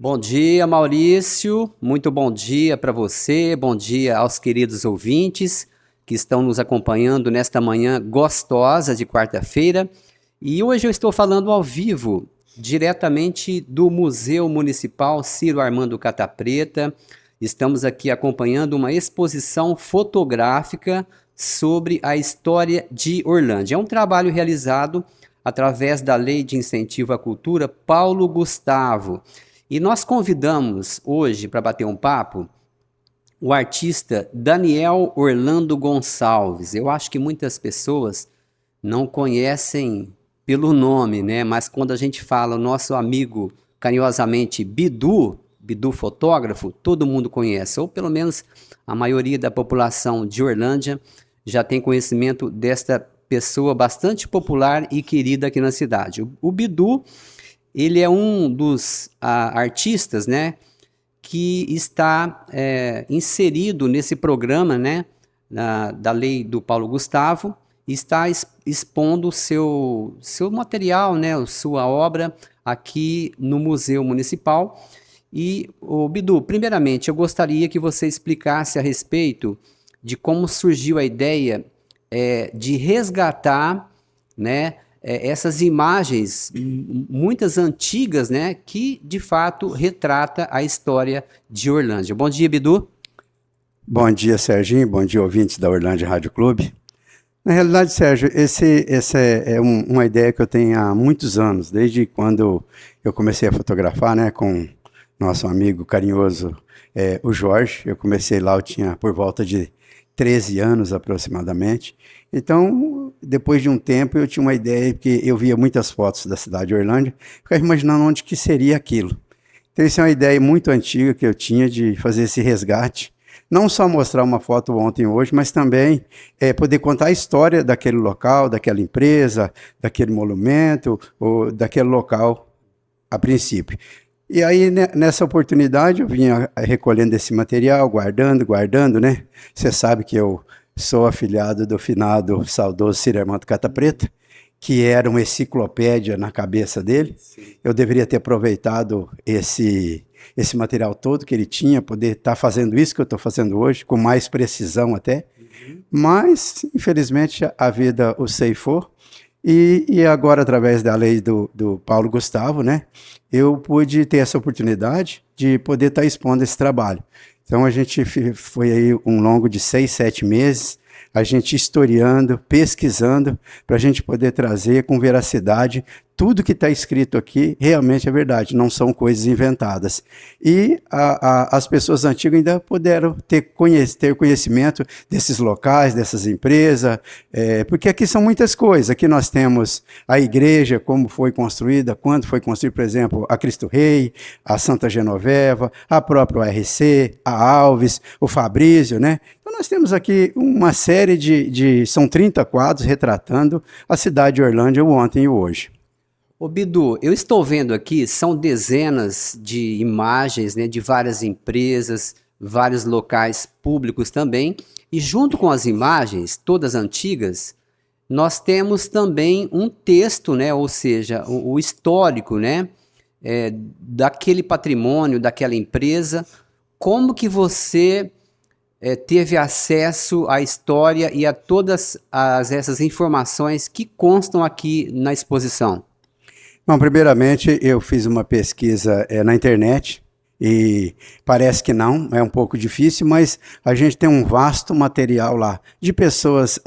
Bom dia, Maurício. Muito bom dia para você. Bom dia aos queridos ouvintes que estão nos acompanhando nesta manhã gostosa de quarta-feira. E hoje eu estou falando ao vivo, diretamente do Museu Municipal Ciro Armando Catapreta. Estamos aqui acompanhando uma exposição fotográfica sobre a história de Orlândia. É um trabalho realizado através da Lei de Incentivo à Cultura Paulo Gustavo. E nós convidamos hoje para bater um papo o artista Daniel Orlando Gonçalves. Eu acho que muitas pessoas não conhecem pelo nome, né? Mas quando a gente fala o nosso amigo carinhosamente Bidu fotógrafo, todo mundo conhece, ou pelo menos a maioria da população de Orlândia já tem conhecimento desta pessoa bastante popular e querida aqui na cidade. O Bidu, ele é um dos artistas, né, que está inserido nesse programa, né, da lei do Paulo Gustavo, e está expondo o seu material, né, a sua obra aqui no Museu Municipal. E, Bidu, primeiramente, eu gostaria que você explicasse a respeito de como surgiu a ideia de resgatar, né, essas imagens, muitas antigas, né, que de fato retrata a história de Orlândia. Bom dia, Bidu. Bom dia, Serginho. Bom dia, ouvintes da Orlândia Rádio Clube. Na realidade, Sérgio, essa é uma ideia que eu tenho há muitos anos, desde quando eu comecei a fotografar, né, com nosso amigo carinhoso, o Jorge. Eu comecei lá, eu tinha por volta de 13 anos aproximadamente. Então, depois de um tempo, eu tinha uma ideia, porque eu via muitas fotos da cidade de Orlândia, ficava imaginando onde que seria aquilo. Então, isso é uma ideia muito antiga que eu tinha de fazer esse resgate. Não só mostrar uma foto ontem e hoje, mas também poder contar a história daquele local, daquela empresa, daquele monumento, ou daquele local a princípio. E aí, nessa oportunidade, eu vinha recolhendo esse material, guardando, né? Você sabe que eu sou afilhado do finado saudoso Ciro Armando Catapreta, que era uma enciclopédia na cabeça dele. Sim. Eu deveria ter aproveitado esse material todo que ele tinha, poder estar fazendo isso que eu estou fazendo hoje, com mais precisão até. Mas, infelizmente, a vida o ceifou. E agora, através da lei do Paulo Gustavo, né, eu pude ter essa oportunidade de poder estar expondo esse trabalho. Então, a gente foi aí um longo de 6, 7 meses, a gente historiando, pesquisando, para a gente poder trazer com veracidade tudo que está escrito aqui realmente é verdade, não são coisas inventadas. E as pessoas antigas ainda puderam ter conhecimento desses locais, dessas empresas, porque aqui são muitas coisas. Aqui nós temos a igreja, como foi construída, quando foi construída, por exemplo, a Cristo Rei, a Santa Genoveva, a própria URC, a Alves, o Fabrício, né? Então nós temos aqui uma série são 30 quadros retratando a cidade de Orlândia, o ontem e o hoje. Ô Bidu, eu estou vendo aqui, são dezenas de imagens, né, de várias empresas, vários locais públicos também, e junto com as imagens, todas antigas, nós temos também um texto, né, ou seja, o histórico, né, daquele patrimônio, daquela empresa. Como que você teve acesso à história e a todas essas informações que constam aqui na exposição? Bom, primeiramente, eu fiz uma pesquisa na internet e parece que não, é um pouco difícil, mas a gente tem um vasto material lá de pessoas,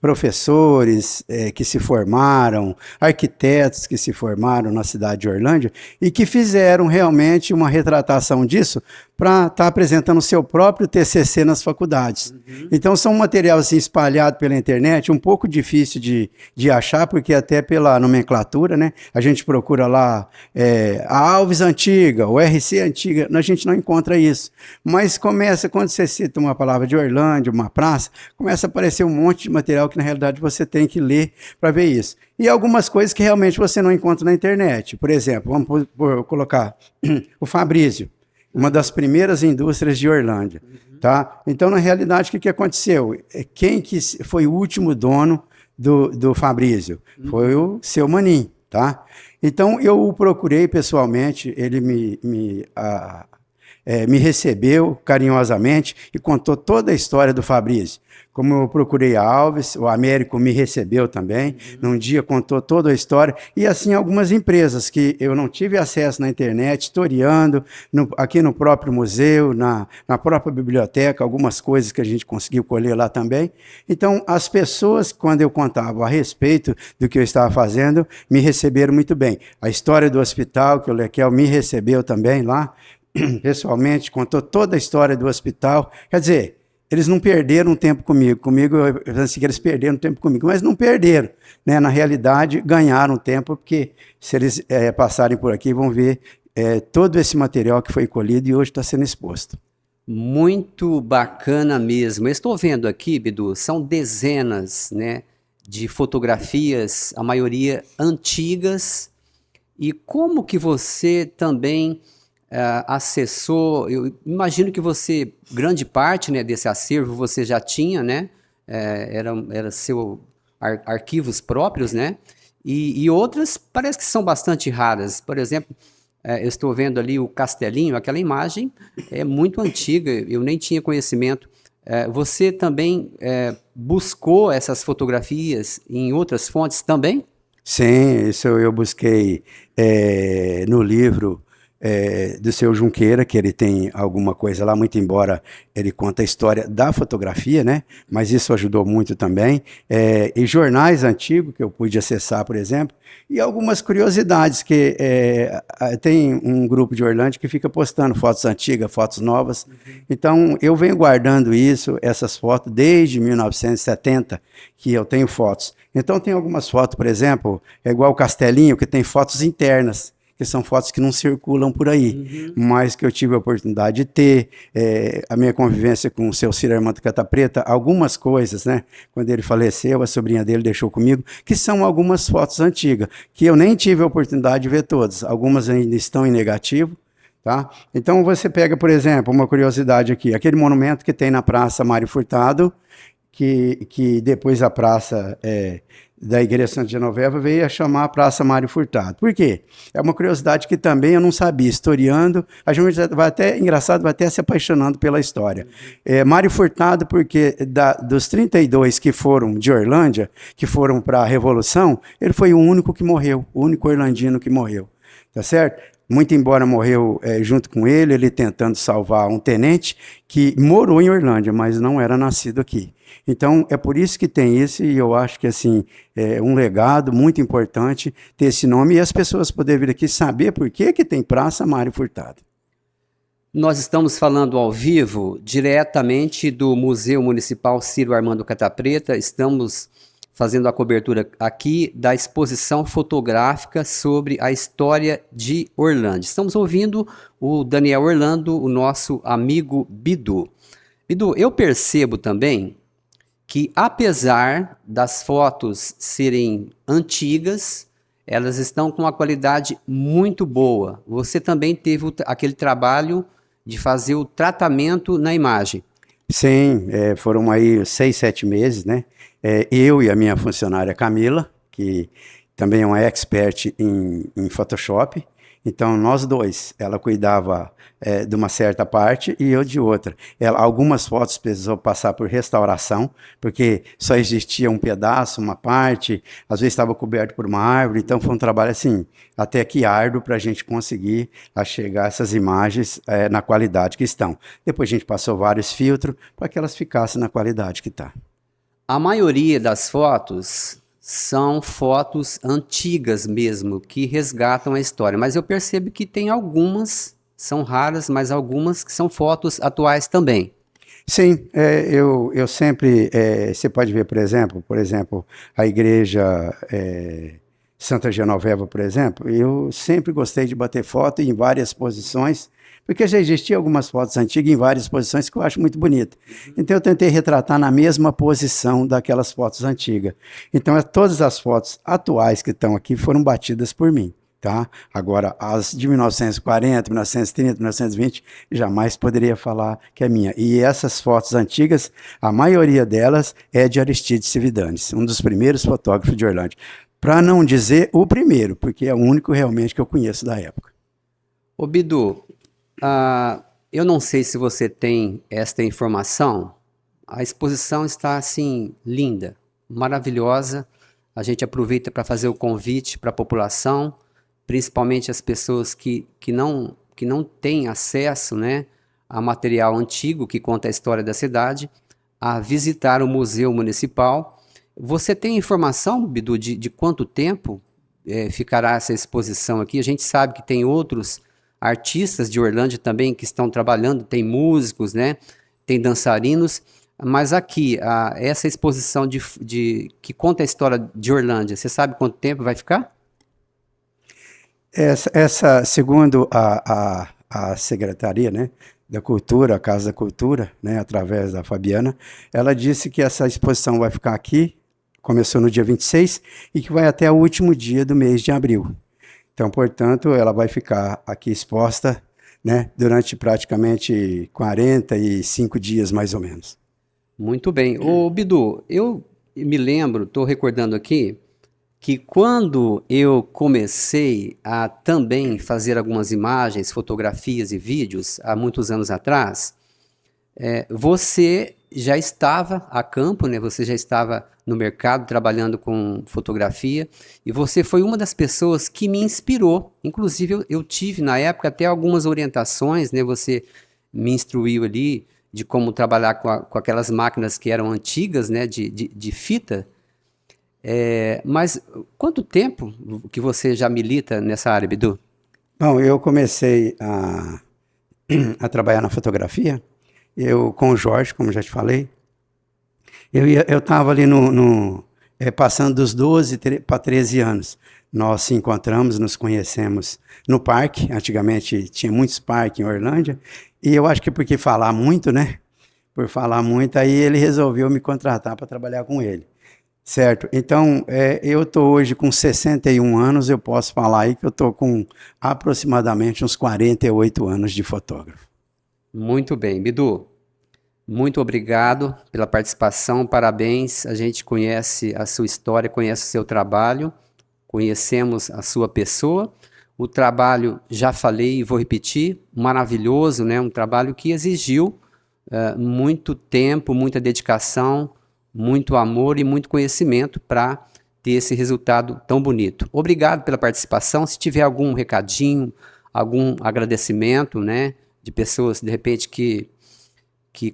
professores que se formaram, arquitetos que se formaram na cidade de Orlândia e que fizeram realmente uma retratação disso para estar apresentando o seu próprio TCC nas faculdades. Então, são um material assim, espalhado pela internet, um pouco difícil de achar, porque até pela nomenclatura, né? A gente procura lá a Alves Antiga, o RC Antiga, a gente não encontra isso. Mas começa, quando você cita uma palavra de Orlândia, uma praça, começa a aparecer um monte de material que, na realidade, você tem que ler para ver isso. E algumas coisas que realmente você não encontra na internet. Por exemplo, vamos colocar o Fabrício, uma das primeiras indústrias de Orlândia, tá? Então, na realidade, o que aconteceu? Quem que foi o último dono do Fabrício? Foi o seu Manim, tá? Então, eu o procurei pessoalmente, ele me recebeu carinhosamente e contou toda a história do Fabrício. Como eu procurei a Alves, o Américo me recebeu também, num dia contou toda a história, e assim algumas empresas que eu não tive acesso na internet, historiando, aqui no próprio museu, na própria biblioteca, algumas coisas que a gente conseguiu colher lá também. Então, as pessoas, quando eu contava a respeito do que eu estava fazendo, me receberam muito bem. A história do hospital, que o Lequel me recebeu também lá, pessoalmente, contou toda a história do hospital. Quer dizer, eles não perderam tempo comigo. Eu pensei que eles perderam tempo comigo, mas não perderam. Né? Na realidade, ganharam tempo, porque se eles passarem por aqui, vão ver todo esse material que foi colhido e hoje está sendo exposto. Muito bacana mesmo. Eu estou vendo aqui, Bidu, são dezenas, né, de fotografias, a maioria antigas. E como que você também acessou? Eu imagino que você, grande parte, né, desse acervo você já tinha, né? Era seu arquivos próprios, né? E outras parece que são bastante raras. Por exemplo, eu estou vendo ali o Castelinho, aquela imagem é muito antiga, eu nem tinha conhecimento. Você também buscou essas fotografias em outras fontes também? Sim, isso eu busquei no livro do seu Junqueira, que ele tem alguma coisa lá, muito embora ele conta a história da fotografia, né? Mas isso ajudou muito também. E jornais antigos que eu pude acessar, por exemplo, e algumas curiosidades, que tem um grupo de Orlândia que fica postando fotos antigas, fotos novas. Então, eu venho guardando essas fotos, desde 1970, que eu tenho fotos. Então, tem algumas fotos, por exemplo, igual o Castelinho, que tem fotos internas, que são fotos que não circulam por aí, mas que eu tive a oportunidade de ter, a minha convivência com o seu Ciro Armando Cata Preta, algumas coisas, né? Quando ele faleceu, a sobrinha dele deixou comigo, que são algumas fotos antigas, que eu nem tive a oportunidade de ver todas, algumas ainda estão em negativo, tá? Então você pega, por exemplo, uma curiosidade aqui, aquele monumento que tem na Praça Mário Furtado, que depois a praça da Igreja Santa Genoveva veio a chamar a Praça Mário Furtado. Por quê? É uma curiosidade que também eu não sabia, historiando, a gente vai até, engraçado, vai até se apaixonando pela história. Mário Furtado, porque dos 32 que foram de Orlândia, que foram para a Revolução, ele foi o único que morreu, o único orlandino que morreu, tá certo? Muito embora morreu junto com ele tentando salvar um tenente que morou em Orlândia, mas não era nascido aqui. Então, é por isso que tem isso, e eu acho que assim, é um legado muito importante ter esse nome, e as pessoas poderem vir aqui saber por que tem Praça Mário Furtado. Nós estamos falando ao vivo, diretamente do Museu Municipal Ciro Armando Cata Preta, estamos fazendo a cobertura aqui da exposição fotográfica sobre a história de Orlândia. Estamos ouvindo o Daniel Orlando, o nosso amigo Bidu. Bidu, eu percebo também que, apesar das fotos serem antigas, elas estão com uma qualidade muito boa. Você também teve aquele trabalho de fazer o tratamento na imagem. Sim, foram aí 6, 7 meses, né? Eu e a minha funcionária Camila, que também é uma expert em Photoshop. Então, nós dois, ela cuidava de uma certa parte e eu de outra. Algumas fotos precisou passar por restauração, porque só existia um pedaço, uma parte, às vezes estava coberto por uma árvore, então foi um trabalho assim, até que árduo para a gente conseguir chegar a essas imagens na qualidade que estão. Depois a gente passou vários filtros para que elas ficassem na qualidade que está. A maioria das fotos são fotos antigas mesmo, que resgatam a história. Mas eu percebo que tem algumas, são raras, mas algumas que são fotos atuais também. Sim, eu sempre, você pode ver, por exemplo, a igreja Santa Genoveva, por exemplo, eu sempre gostei de bater foto em várias posições, porque já existiam algumas fotos antigas em várias posições que eu acho muito bonita. Então eu tentei retratar na mesma posição daquelas fotos antigas. Então todas as fotos atuais que estão aqui foram batidas por mim. Tá? Agora, as de 1940, 1930, 1920, jamais poderia falar que é minha. E essas fotos antigas, a maioria delas é de Aristides Cividanes, um dos primeiros fotógrafos de Orlândia. para não dizer o primeiro, porque é o único realmente que eu conheço da época. Ô Bidu, eu não sei se você tem esta informação. A exposição está assim linda, maravilhosa. A gente aproveita para fazer o convite para a população, principalmente as pessoas que não têm acesso, né, a material antigo que conta a história da cidade, a visitar o Museu Municipal. Você tem informação, Bidu, de quanto tempo ficará essa exposição aqui? A gente sabe que tem outros artistas de Orlândia também que estão trabalhando, tem músicos, né, tem dançarinos, mas aqui, essa exposição que conta a história de Orlândia, você sabe quanto tempo vai ficar? Segundo a Secretaria, né, da Cultura, a Casa da Cultura, né, através da Fabiana, ela disse que essa exposição vai ficar aqui, começou no dia 26 e que vai até o último dia do mês de abril. Então, portanto, ela vai ficar aqui exposta, né, durante praticamente 45 dias, mais ou menos. Muito bem. Ô, Bidu, eu me lembro, estou recordando aqui, que quando eu comecei a também fazer algumas imagens, fotografias e vídeos, há muitos anos atrás, você já estava a campo, né? Você já estava no mercado trabalhando com fotografia e você foi uma das pessoas que me inspirou. Inclusive, eu tive na época até algumas orientações, né? Você me instruiu ali de como trabalhar com aquelas máquinas que eram antigas, né? De fita. Mas quanto tempo que você já milita nessa área, Bidu? Bom, eu comecei a trabalhar na fotografia, com o Jorge, como já te falei. Eu estava ali passando dos 12 para 13 anos. Nós se encontramos, nos conhecemos no parque. Antigamente tinha muitos parques em Orlândia. E eu acho que porque falar muito, né? Por falar muito, aí ele resolveu me contratar para trabalhar com ele. Certo? Então, eu estou hoje com 61 anos, eu posso falar aí que eu estou com aproximadamente uns 48 anos de fotógrafo. Muito bem, Bidu. Muito obrigado pela participação, parabéns. A gente conhece a sua história, conhece o seu trabalho, conhecemos a sua pessoa. O trabalho, já falei e vou repetir, maravilhoso, né? Um trabalho que exigiu muito tempo, muita dedicação, muito amor e muito conhecimento para ter esse resultado tão bonito. Obrigado pela participação. Se tiver algum recadinho, algum agradecimento, né, de pessoas, de repente, que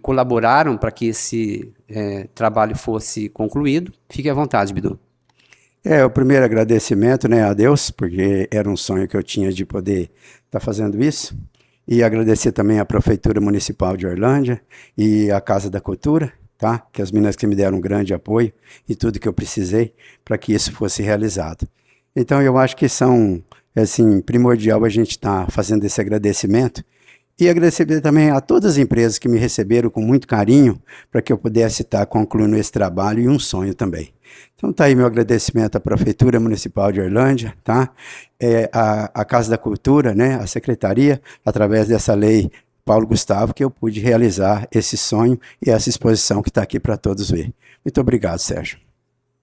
colaboraram para que esse trabalho fosse concluído, fique à vontade, Bidu. O primeiro agradecimento, né, a Deus, porque era um sonho que eu tinha de poder estar fazendo isso. E agradecer também à Prefeitura Municipal de Orlândia e à Casa da Cultura, tá? Que as meninas que me deram um grande apoio e tudo que eu precisei para que isso fosse realizado. Então eu acho que são, assim, primordial a gente estar fazendo esse agradecimento e agradecer também a todas as empresas que me receberam com muito carinho para que eu pudesse estar concluindo esse trabalho e um sonho também. Então tá aí meu agradecimento à Prefeitura Municipal de Orlândia, tá? A Casa da Cultura, né? A Secretaria, através dessa lei Paulo Gustavo, que eu pude realizar esse sonho e essa exposição que está aqui para todos ver. Muito obrigado, Sérgio.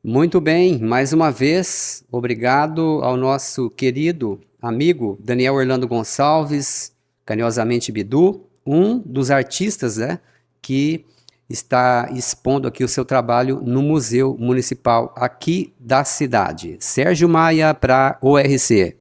Muito bem, mais uma vez, obrigado ao nosso querido amigo Daniel Orlando Gonçalves, carinhosamente Bidu, um dos artistas, né, que está expondo aqui o seu trabalho no Museu Municipal aqui da cidade. Sérgio Maia para ORC.